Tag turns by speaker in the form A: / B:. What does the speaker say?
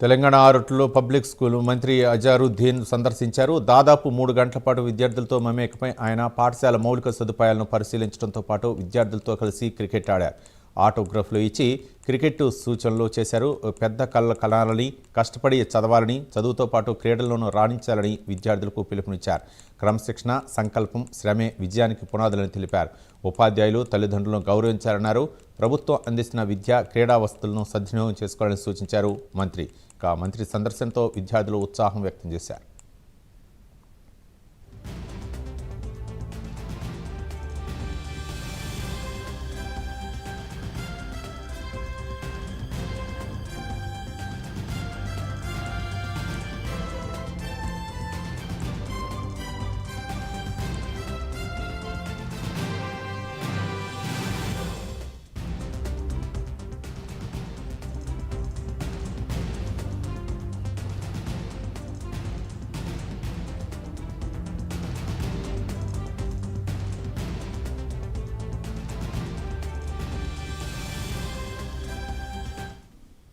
A: Telangana ఆరుట్లో public school మంత్రి అజారుద్దీన్ సందర్శించారు. దాదాపు 3 గంటల పాటు విద్యార్థులతో మమేకమై ఆయన పాఠశాల మౌలిక సదుపాయాలను పరిశీలించడంతో పాటు విద్యార్థులతో కలిసి క్రికెట్ ఆడారు. ఆటోగ్రాఫ్లు ఇచ్చి క్రికెట్ సూచనలు చేశారు. పెద్ద కళ్ళ కనాలని, కష్టపడి చదవాలని, చదువుతో పాటు క్రీడల్లోనూ రాణించాలని విద్యార్థులకు పిలుపునిచ్చారు. క్రమశిక్షణ, సంకల్పం, శ్రమే విజయానికి పునాదులని తెలిపారు. ఉపాధ్యాయులు, తల్లిదండ్రులను గౌరవించాలన్నారు. ప్రభుత్వం అందిస్తున్న విద్యా, క్రీడా వసతులను సద్వినియోగం చేసుకోవాలని సూచించారు మంత్రి. మంత్రి సందర్శనతో విద్యార్థులు ఉత్సాహం వ్యక్తం చేశారు.